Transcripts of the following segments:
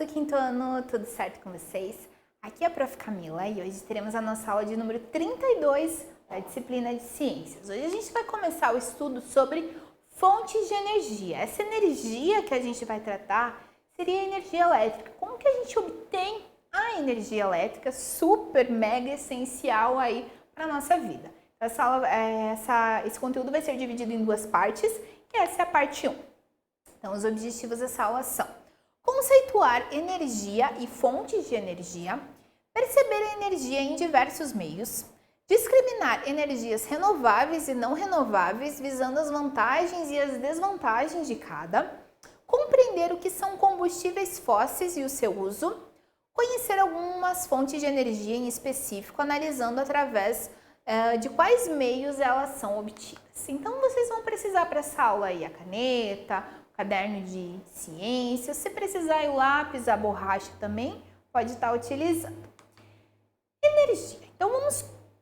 do quinto ano, tudo certo com vocês? Aqui é a Prof. Camila e hoje teremos a nossa aula de número 32 da disciplina de Ciências. Hoje a gente vai começar o estudo sobre fontes de energia. Essa energia que a gente vai tratar seria a energia elétrica. Como que a gente obtém a energia elétrica, super, mega essencial aí para a nossa vida? Esse conteúdo vai ser dividido em duas partes e essa é a parte 1. Então, os objetivos dessa aula são conceituar energia e fontes de energia, perceber a energia em diversos meios, discriminar energias renováveis e não renováveis, visando as vantagens e as desvantagens de cada, compreender o que são combustíveis fósseis e o seu uso, conhecer algumas fontes de energia em específico, analisando através de quais meios elas são obtidas. Então, vocês vão precisar para essa aula aí a caneta, caderno de ciências, se precisar o lápis, a borracha também, pode estar utilizando. Energia. Então,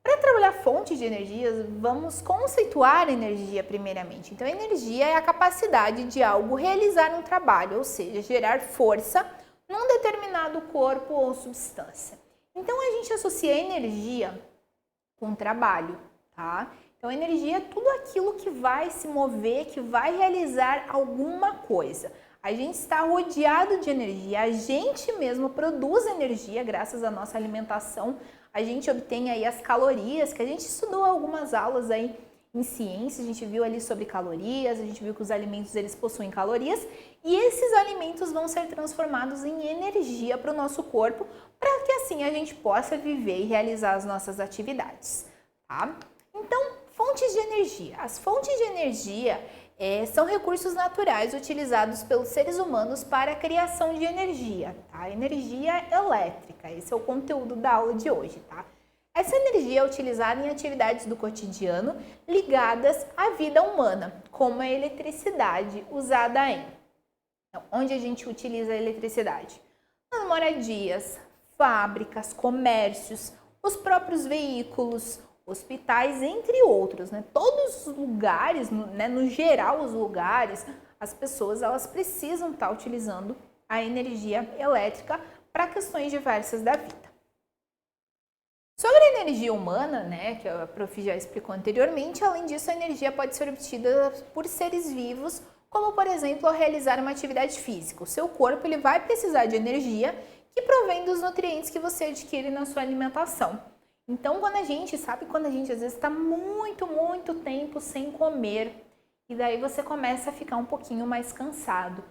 para trabalhar fontes de energia, vamos conceituar energia primeiramente. Então, energia é a capacidade de algo realizar um trabalho, ou seja, gerar força num determinado corpo ou substância. Então, a gente associa energia com trabalho, tá? Então, energia é tudo aquilo que vai se mover, que vai realizar alguma coisa. A gente está rodeado de energia, a gente mesmo produz energia graças à nossa alimentação. A gente obtém aí as calorias, que a gente estudou algumas aulas aí em ciência, a gente viu ali sobre calorias, a gente viu que os alimentos eles possuem calorias e esses alimentos vão ser transformados em energia para o nosso corpo, para que assim a gente possa viver e realizar as nossas atividades, tá? Então, fontes de energia. As fontes de energia são recursos naturais utilizados pelos seres humanos para a criação de energia, tá? Energia elétrica, esse é o conteúdo da aula de hoje, tá? Essa energia é utilizada em atividades do cotidiano ligadas à vida humana, como a eletricidade usada Então, onde a gente utiliza a eletricidade? Nas moradias, fábricas, comércios, os próprios veículos, hospitais, entre outros, né? Todos os lugares, né? No geral, os lugares, as pessoas, elas precisam estar utilizando a energia elétrica para questões diversas da vida. Sobre a energia humana, né, que a Prof já explicou anteriormente, além disso, a energia pode ser obtida por seres vivos, como, por exemplo, ao realizar uma atividade física. O seu corpo ele vai precisar de energia que provém dos nutrientes que você adquire na sua alimentação. Então, quando a gente às vezes está muito tempo sem comer e daí você começa a ficar um pouquinho mais cansado.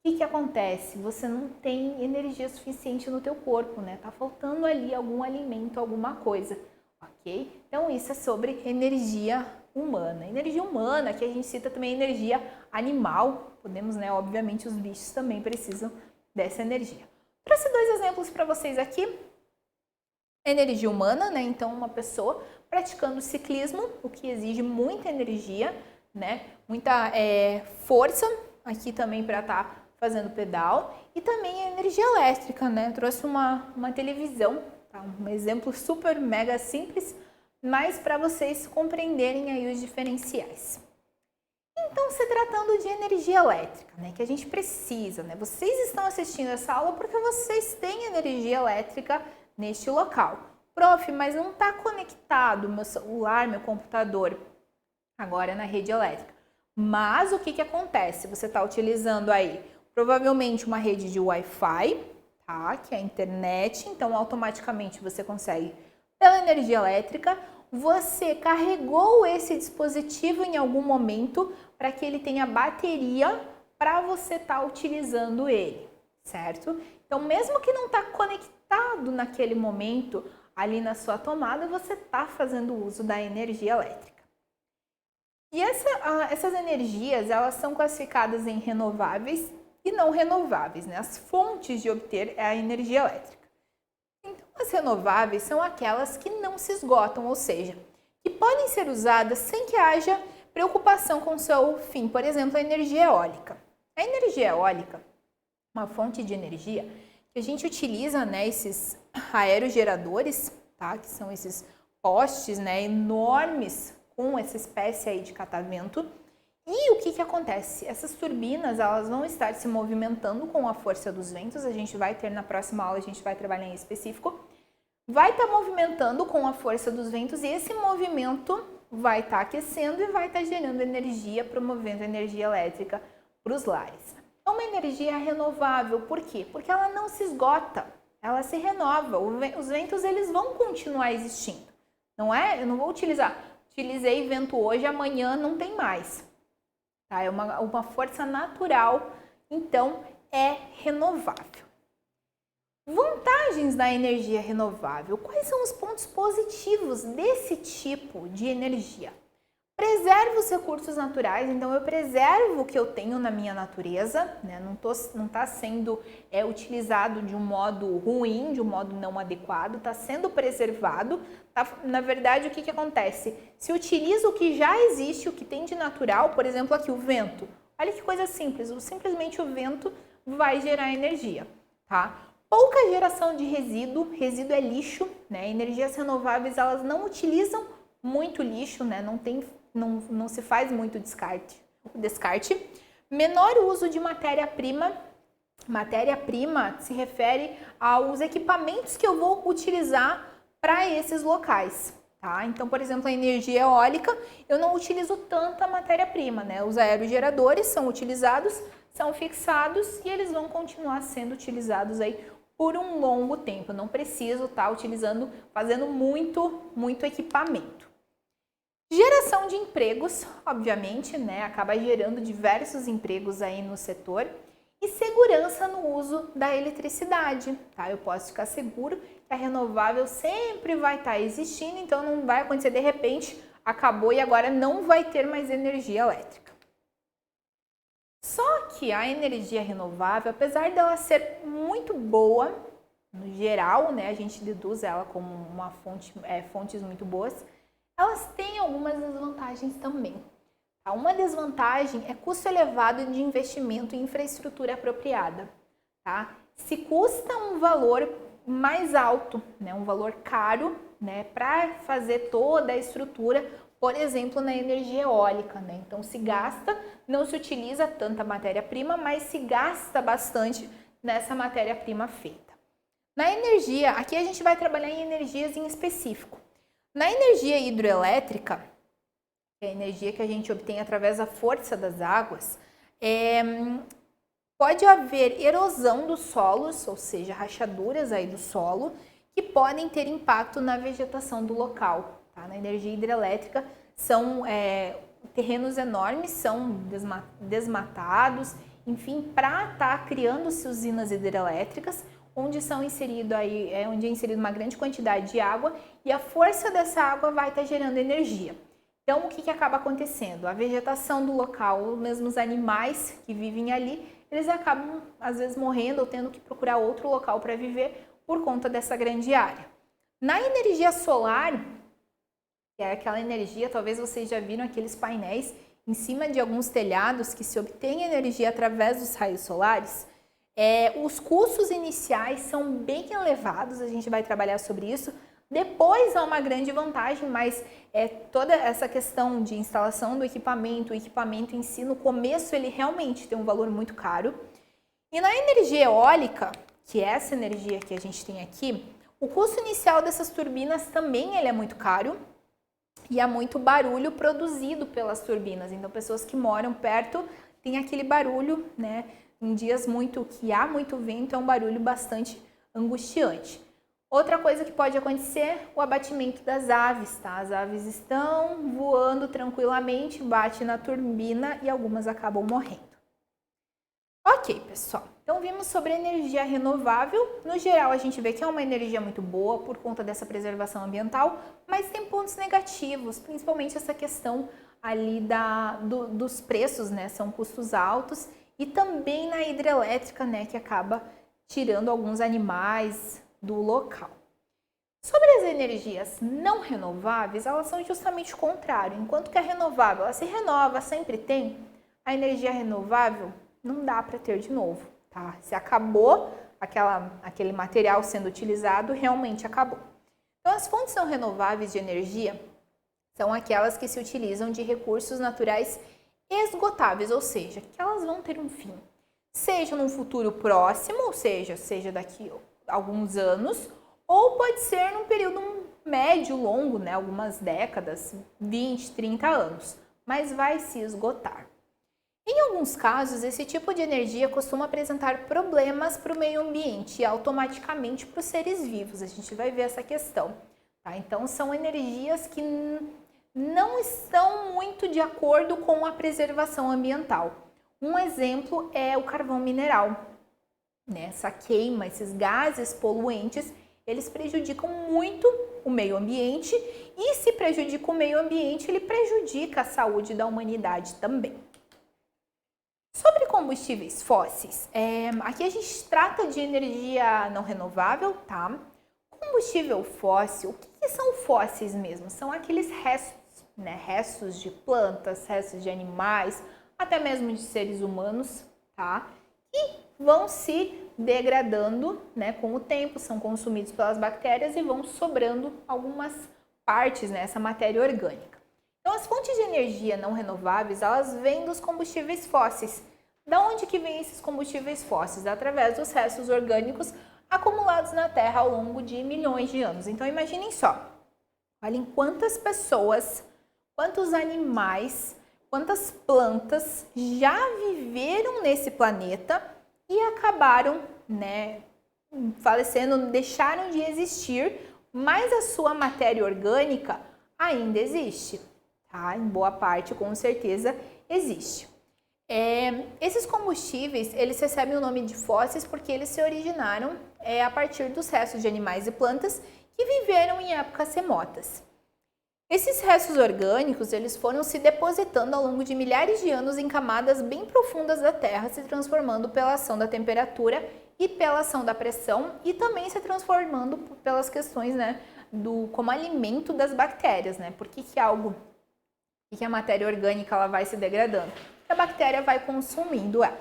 O que acontece? Você não tem energia suficiente no teu corpo, né? Tá faltando ali algum alimento, alguma coisa, ok? Então, isso é sobre energia humana. Energia humana, que a gente cita também energia animal. Podemos, né? Obviamente, os bichos também precisam dessa energia. Trouxe dois exemplos para vocês aqui. Energia humana, né? Então, uma pessoa praticando ciclismo, o que exige muita energia, né? Muita força aqui também para estar fazendo pedal. E também a energia elétrica, né? Trouxe uma televisão, tá? Um exemplo super mega simples, mas para vocês compreenderem aí os diferenciais. Então, se tratando de energia elétrica, né? Que a gente precisa, né? Vocês estão assistindo essa aula porque vocês têm energia elétrica neste local. Prof, mas não está conectado meu celular, meu computador agora na rede elétrica. Mas o que acontece? Você está utilizando aí provavelmente uma rede de Wi-Fi, tá? Que é a internet, então automaticamente você consegue pela energia elétrica. Você carregou esse dispositivo em algum momento para que ele tenha bateria para você estar utilizando ele, certo? Então, mesmo que não está conectado naquele momento ali na sua tomada, você está fazendo uso da energia elétrica. E essas energias, elas são classificadas em renováveis e não renováveis, né? As fontes de obter a energia elétrica. Então, as renováveis são aquelas que não se esgotam, ou seja, que podem ser usadas sem que haja preocupação com o seu fim. Por exemplo, a energia eólica. A energia eólica, uma fonte de energia que a gente utiliza, né, esses aerogeradores, tá? Que são esses postes, né, enormes com essa espécie aí de catavento. E o que acontece? Essas turbinas, elas vão estar se movimentando com a força dos ventos, a gente vai ter na próxima aula, a gente vai trabalhar em específico, vai estar movimentando com a força dos ventos e esse movimento vai estar aquecendo e vai estar gerando energia, promovendo energia elétrica para os lares. É uma energia renovável, por quê? Porque ela não se esgota, ela se renova, os ventos eles vão continuar existindo, não é? Eu não vou utilizei vento hoje, amanhã não tem mais. Tá? É uma força natural, então é renovável. Vantagens da energia renovável. Quais são os pontos positivos desse tipo de energia? Preservo os recursos naturais, então eu preservo o que eu tenho na minha natureza, né? Não está sendo utilizado de um modo ruim, de um modo não adequado, está sendo preservado. Na verdade, o que acontece? Se utiliza o que já existe, o que tem de natural, por exemplo, aqui o vento. Olha que coisa simples, simplesmente o vento vai gerar energia, tá? Pouca geração de resíduo é lixo, né? Energias renováveis, elas não utilizam muito lixo, né? Não se faz muito descarte. Menor uso de matéria-prima. Matéria-prima se refere aos equipamentos que eu vou utilizar para esses locais, tá? Então, por exemplo, a energia eólica, eu não utilizo tanta matéria-prima, né? Os aerogeradores são utilizados, são fixados e eles vão continuar sendo utilizados aí por um longo tempo. Não preciso estar fazendo muito equipamento. Geração de empregos, obviamente, né? Acaba gerando diversos empregos aí no setor. E segurança no uso da eletricidade, tá? Eu posso ficar seguro que a renovável sempre vai estar existindo, então não vai acontecer de repente, acabou e agora não vai ter mais energia elétrica. Só que a energia renovável, apesar dela ser muito boa, no geral, né, a gente deduz ela como uma fontes muito boas, elas têm algumas desvantagens também. Uma desvantagem é custo elevado de investimento em infraestrutura apropriada. Tá? Se custa um valor mais alto, né, um valor caro, né, para fazer toda a estrutura, por exemplo, na energia eólica. Né? Então, se gasta, não se utiliza tanta matéria-prima, mas se gasta bastante nessa matéria-prima feita. Na energia, aqui a gente vai trabalhar em energias em específico. Na energia hidroelétrica, que é a energia que a gente obtém através da força das águas, pode haver erosão dos solos, ou seja, rachaduras aí do solo, que podem ter impacto na vegetação do local. Tá? Na energia hidrelétrica, são terrenos enormes, são desmatados, enfim, para estar criando-se usinas hidrelétricas, onde onde é inserida uma grande quantidade de água e a força dessa água vai estar gerando energia. Então, o que acaba acontecendo? A vegetação do local, ou mesmo os animais que vivem ali, eles acabam, às vezes, morrendo ou tendo que procurar outro local para viver por conta dessa grande área. Na energia solar, que é aquela energia, talvez vocês já viram aqueles painéis em cima de alguns telhados que se obtém energia através dos raios solares, os custos iniciais são bem elevados, a gente vai trabalhar sobre isso. Depois há uma grande vantagem, mas toda essa questão de instalação do equipamento, o equipamento em si, no começo ele realmente tem um valor muito caro. E na energia eólica, que é essa energia que a gente tem aqui, o custo inicial dessas turbinas também ele é muito caro e há muito barulho produzido pelas turbinas. Então, pessoas que moram perto têm aquele barulho, né? Em dias que há muito vento, é um barulho bastante angustiante. Outra coisa que pode acontecer, o abatimento das aves, tá? As aves estão voando tranquilamente, bate na turbina e algumas acabam morrendo. Ok, pessoal. Então, vimos sobre energia renovável. No geral, a gente vê que é uma energia muito boa por conta dessa preservação ambiental, mas tem pontos negativos, principalmente essa questão ali dos preços, né? São custos altos. E também na hidrelétrica, né, que acaba tirando alguns animais do local. Sobre as energias não renováveis, elas são justamente o contrário. Enquanto que a renovável, ela se renova, sempre tem, a energia renovável não dá para ter de novo, tá? Se acabou aquele material sendo utilizado, realmente acabou. Então, as fontes não renováveis de energia são aquelas que se utilizam de recursos naturais esgotáveis, ou seja, que elas vão ter um fim. Seja num futuro próximo, ou seja daqui a alguns anos, ou pode ser num período médio, longo, né, algumas décadas, 20, 30 anos, mas vai se esgotar. Em alguns casos, esse tipo de energia costuma apresentar problemas para o meio ambiente e automaticamente para os seres vivos. A gente vai ver essa questão. Tá? Então, são energias que não estão muito de acordo com a preservação ambiental. Um exemplo é o carvão mineral. Essa queima, esses gases poluentes, eles prejudicam muito o meio ambiente e se prejudica o meio ambiente, ele prejudica a saúde da humanidade também. Sobre combustíveis fósseis, aqui a gente trata de energia não renovável, tá? Combustível fóssil, o que são fósseis mesmo? São aqueles restos, né? Restos de plantas, restos de animais, até mesmo de seres humanos, tá? E vão se degradando, né, com o tempo, são consumidos pelas bactérias e vão sobrando algumas partes, né, essa matéria orgânica. Então, as fontes de energia não renováveis, elas vêm dos combustíveis fósseis. Da onde que vêm esses combustíveis fósseis? Através dos restos orgânicos acumulados na Terra ao longo de milhões de anos. Então, imaginem só, olhem quantas pessoas, quantos animais, quantas plantas já viveram nesse planeta e acabaram, né, falecendo, deixaram de existir, mas a sua matéria orgânica ainda existe. Tá? Em boa parte, com certeza, existe. Esses combustíveis, eles recebem o nome de fósseis porque eles se originaram a partir dos restos de animais e plantas que viveram em épocas remotas. Esses restos orgânicos, eles foram se depositando ao longo de milhares de anos em camadas bem profundas da Terra, se transformando pela ação da temperatura e pela ação da pressão e também se transformando pelas questões, né, como alimento das bactérias, né? Por que a matéria orgânica ela vai se degradando? A bactéria vai consumindo ela.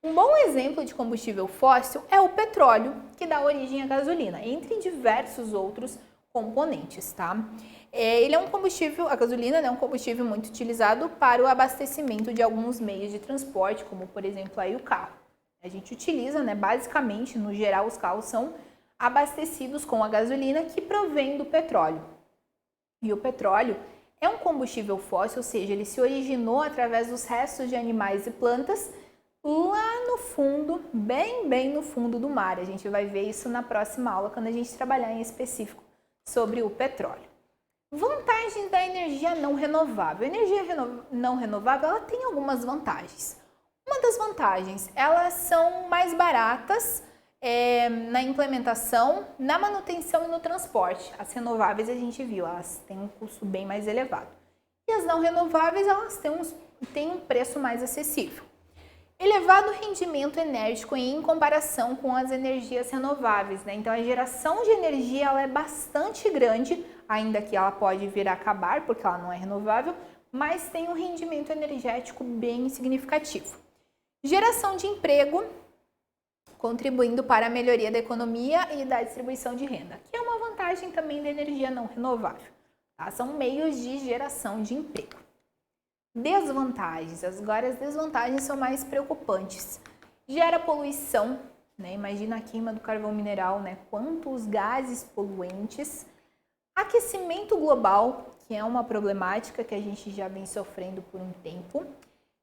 Um bom exemplo de combustível fóssil é o petróleo, que dá origem à gasolina, entre diversos outros componentes, tá? Ele é um combustível, a gasolina é um combustível muito utilizado para o abastecimento de alguns meios de transporte, como por exemplo aí o carro. A gente utiliza, né, basicamente, no geral, os carros são abastecidos com a gasolina que provém do petróleo. E o petróleo é um combustível fóssil, ou seja, ele se originou através dos restos de animais e plantas lá no fundo, bem no fundo do mar. A gente vai ver isso na próxima aula, quando a gente trabalhar em específico sobre o petróleo. Vantagens da energia não renovável. A energia não renovável, ela tem algumas vantagens. Uma das vantagens, elas são mais baratas na implementação, na manutenção e no transporte. As renováveis a gente viu, elas têm um custo bem mais elevado. E as não renováveis, elas têm um preço mais acessível. Elevado rendimento enérgico em comparação com as energias renováveis, né? Então a geração de energia ela é bastante grande, ainda que ela pode vir a acabar porque ela não é renovável, mas tem um rendimento energético bem significativo. Geração de emprego, contribuindo para a melhoria da economia e da distribuição de renda, que é uma vantagem também da energia não renovável. Tá? São meios de geração de emprego. Desvantagens. Agora as desvantagens são mais preocupantes. Gera poluição, né? Imagina a queima do carvão mineral, né? Quantos gases poluentes. Aquecimento global, que é uma problemática que a gente já vem sofrendo por um tempo.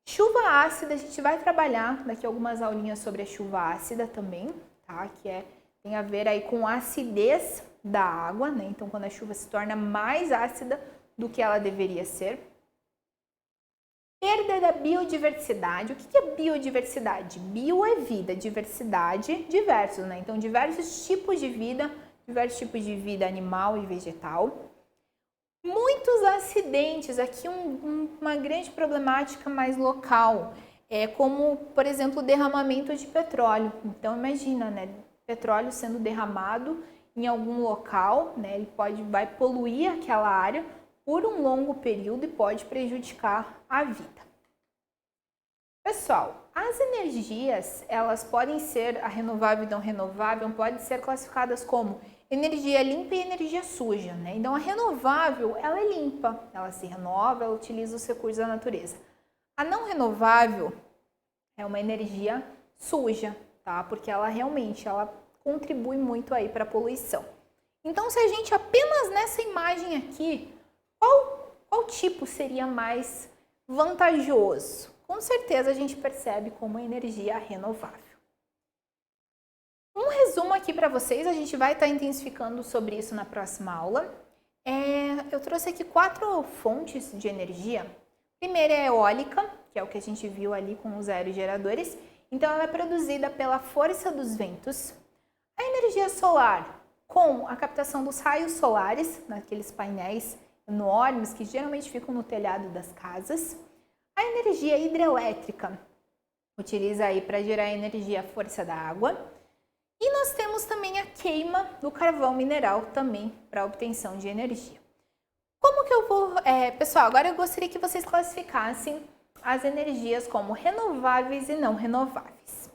Chuva ácida, a gente vai trabalhar daqui algumas aulinhas sobre a chuva ácida também, tá? Que tem a ver aí com a acidez da água, né? Então, quando a chuva se torna mais ácida do que ela deveria ser. Perda da biodiversidade. O que é biodiversidade? Bio é vida, diversidade, diversos, né? Então, diversos tipos de vida animal e vegetal. Muitos acidentes, aqui uma grande problemática mais local, como, por exemplo, o derramamento de petróleo. Então, imagina, né? Petróleo sendo derramado em algum local, né? Ele vai poluir aquela área por um longo período e pode prejudicar a vida. Pessoal, as energias, elas podem ser, a renovável e não renovável, podem ser classificadas como energia limpa e energia suja, né? Então, a renovável, ela é limpa, ela se renova, ela utiliza os recursos da natureza. A não renovável é uma energia suja, tá? Porque ela realmente contribui muito aí para a poluição. Então, se a gente apenas nessa imagem aqui, qual tipo seria mais vantajoso? Com certeza a gente percebe como energia renovável. Um resumo aqui para vocês, a gente vai estar intensificando sobre isso na próxima aula. Eu trouxe aqui 4 fontes de energia. Primeira é a eólica, que é o que a gente viu ali com os aerogeradores. Então, ela é produzida pela força dos ventos. A energia solar, com a captação dos raios solares, naqueles painéis enormes que geralmente ficam no telhado das casas. A energia hidrelétrica, utiliza aí para gerar energia à força da água. E nós temos também a queima do carvão mineral também para obtenção de energia. Como que eu vou... pessoal, agora eu gostaria que vocês classificassem as energias como renováveis e não renováveis.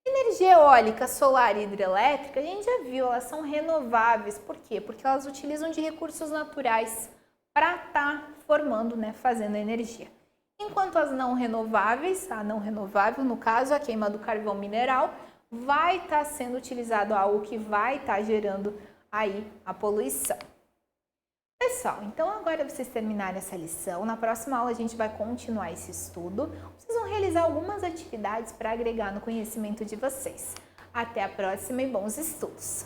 Energia eólica, solar e hidrelétrica, a gente já viu, elas são renováveis. Por quê? Porque elas utilizam de recursos naturais para estar formando, fazendo energia. Enquanto as não renováveis, a não renovável, no caso, a queima do carvão mineral, vai estar sendo utilizado algo que vai estar gerando aí a poluição. Pessoal, então agora vocês terminarem essa lição, na próxima aula a gente vai continuar esse estudo. Vocês vão realizar algumas atividades para agregar no conhecimento de vocês. Até a próxima e bons estudos!